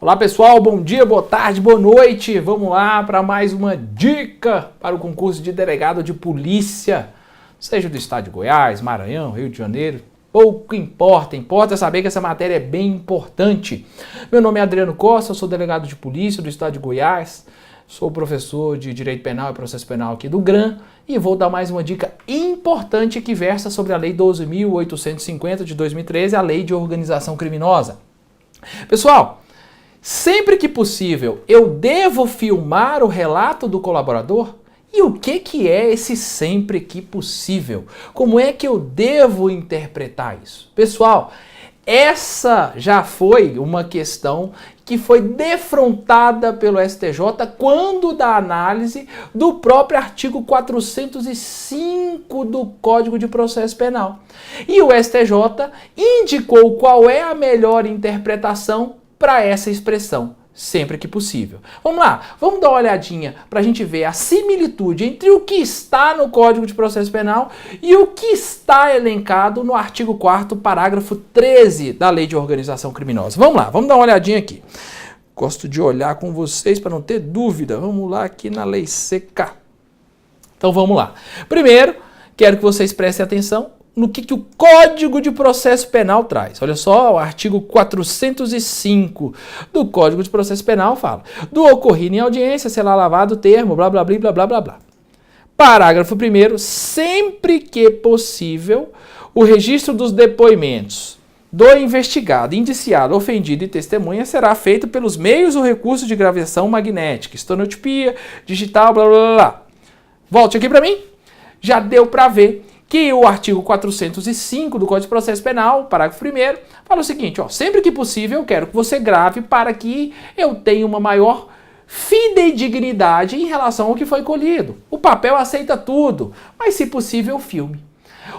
Olá pessoal, bom dia, boa tarde, boa noite. Vamos lá para mais uma dica para o concurso de delegado de polícia, seja do estado de Goiás, Maranhão, Rio de Janeiro. Pouco importa, importa saber que essa matéria é bem importante. Meu nome é Adriano Costa, eu sou delegado de polícia do estado de Goiás, sou professor de Direito Penal e Processo Penal aqui do GRAN e vou dar mais uma dica importante que versa sobre a Lei 12.850 de 2013, a Lei de Organização Criminosa. Pessoal, sempre que possível, eu devo filmar o relato do colaborador? E o que é esse sempre que possível? Como é que eu devo interpretar isso? Pessoal, essa já foi uma questão que foi defrontada pelo STJ quando da análise do próprio artigo 405 do Código de Processo Penal. E o STJ indicou qual é a melhor interpretação para essa expressão, sempre que possível. Vamos lá, vamos dar uma olhadinha para a gente ver a similitude entre o que está no Código de Processo Penal e o que está elencado no artigo 4º, parágrafo 13 da Lei de Organização Criminosa. Vamos lá, vamos dar uma olhadinha aqui. Gosto de olhar com vocês para não ter dúvida. Vamos lá aqui na Lei Seca. Então vamos lá. Primeiro, quero que vocês prestem atenção no que o Código de Processo Penal traz. Olha só, o artigo 405 do Código de Processo Penal fala: do ocorrido em audiência será lavado o termo, blá, blá, blá, blá, blá, blá, blá. Parágrafo 1º, sempre que possível, o registro dos depoimentos do investigado, indiciado, ofendido e testemunha será feito pelos meios ou recursos de gravação magnética, estenotipia, digital, blá, blá, blá, blá. Volte aqui para mim. Já deu para ver que o artigo 405 do Código de Processo Penal, parágrafo 1º, fala o seguinte, ó, sempre que possível eu quero que você grave para que eu tenha uma maior fidedignidade em relação ao que foi colhido. O papel aceita tudo, mas se possível filme.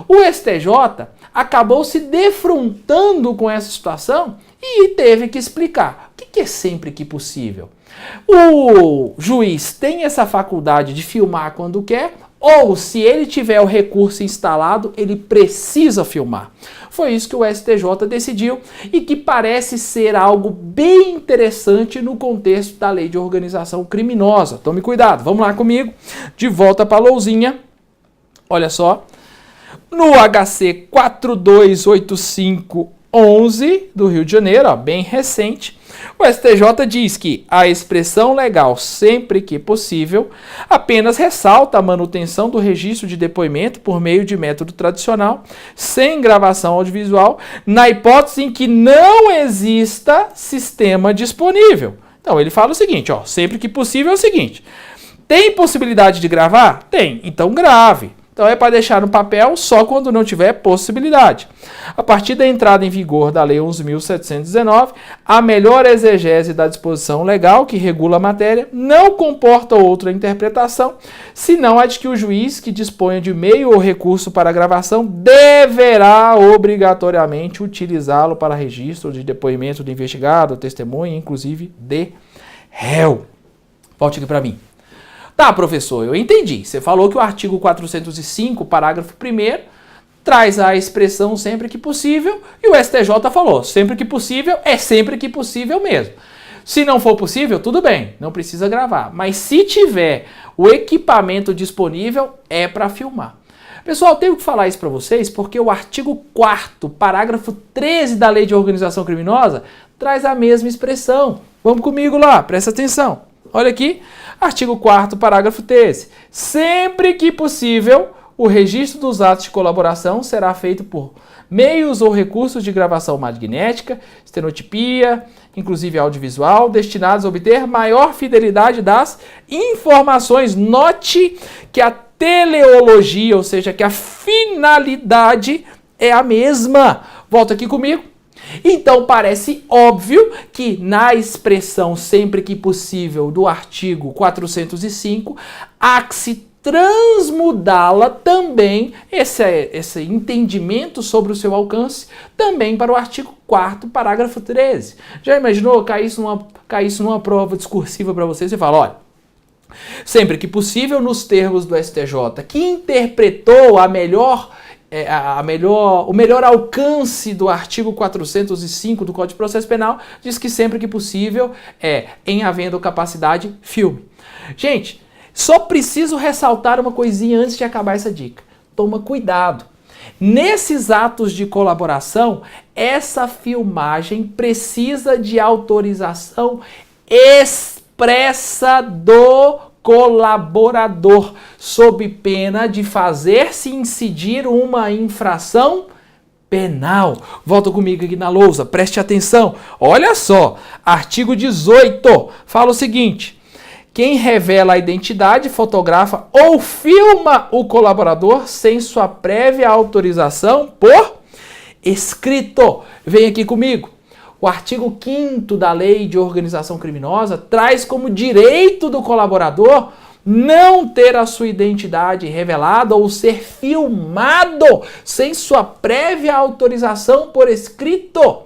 O STJ acabou se defrontando com essa situação e teve que explicar. O que é sempre que possível? O juiz tem essa faculdade de filmar quando quer, ou se ele tiver o recurso instalado, ele precisa filmar. Foi isso que o STJ decidiu e que parece ser algo bem interessante no contexto da Lei de Organização Criminosa. Tome cuidado, vamos lá comigo, de volta para a lousinha. Olha só, no HC 428511 do Rio de Janeiro, ó, bem recente, o STJ diz que a expressão legal sempre que possível apenas ressalta a manutenção do registro de depoimento por meio de método tradicional, sem gravação audiovisual, na hipótese em que não exista sistema disponível. Então ele fala o seguinte, ó, sempre que possível é o seguinte: tem possibilidade de gravar? Tem, então grave. Então é para deixar no papel só quando não tiver possibilidade. A partir da entrada em vigor da Lei 11.719, a melhor exegese da disposição legal que regula a matéria não comporta outra interpretação, senão a de que o juiz que disponha de meio ou recurso para a gravação deverá obrigatoriamente utilizá-lo para registro de depoimento do investigado, testemunha, inclusive de réu. Volte aqui para mim. Tá, professor, eu entendi. Você falou que o artigo 405, parágrafo 1º, traz a expressão sempre que possível e o STJ falou, sempre que possível é sempre que possível mesmo. Se não for possível, tudo bem, não precisa gravar. Mas se tiver o equipamento disponível, é para filmar. Pessoal, eu tenho que falar isso para vocês porque o artigo 4º, parágrafo 13 da Lei de Organização Criminosa traz a mesma expressão. Vamos comigo lá, presta atenção. Olha aqui, artigo 4º, parágrafo 13. Sempre que possível, o registro dos atos de colaboração será feito por meios ou recursos de gravação magnética, estenotipia, inclusive audiovisual, destinados a obter maior fidelidade das informações. Note que a teleologia, ou seja, que a finalidade é a mesma. Volta aqui comigo. Então parece óbvio que na expressão sempre que possível do artigo 405 há que se transmudá-la também, esse entendimento sobre o seu alcance, também para o artigo 4º, parágrafo 13. Já imaginou cair isso numa prova discursiva para você? Você fala, olha, sempre que possível, nos termos do STJ, que interpretou a melhor o melhor alcance do artigo 405 do Código de Processo Penal diz que sempre que possível, em havendo capacidade, filme. Gente, só preciso ressaltar uma coisinha antes de acabar essa dica. Toma cuidado. Nesses atos de colaboração, essa filmagem precisa de autorização expressa do colaborador, sob pena de fazer-se incidir uma infração penal. Volta comigo aqui na lousa, preste atenção. Olha só, artigo 18 fala o seguinte: quem revela a identidade, fotografa ou filma o colaborador sem sua prévia autorização por escrito. Vem aqui comigo. O artigo 5º da Lei de Organização Criminosa traz como direito do colaborador não ter a sua identidade revelada ou ser filmado sem sua prévia autorização por escrito.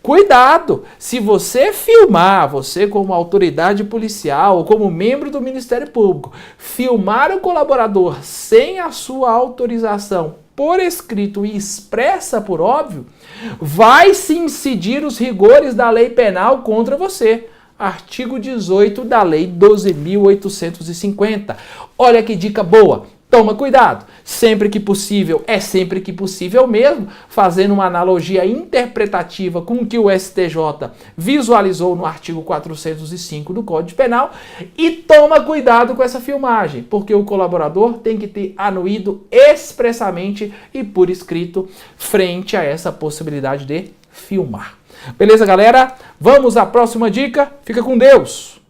Cuidado, se você filmar, você como autoridade policial ou como membro do Ministério Público, filmar o colaborador sem a sua autorização por escrito e expressa por óbvio, vai se incidir os rigores da lei penal contra você. Artigo 18 da Lei 12.850. Olha que dica boa. Toma cuidado. Sempre que possível, é sempre que possível mesmo, fazendo uma analogia interpretativa com o que o STJ visualizou no artigo 405 do Código Penal. E toma cuidado com essa filmagem, porque o colaborador tem que ter anuído expressamente e por escrito frente a essa possibilidade de filmar. Beleza, galera? Vamos à próxima dica. Fica com Deus!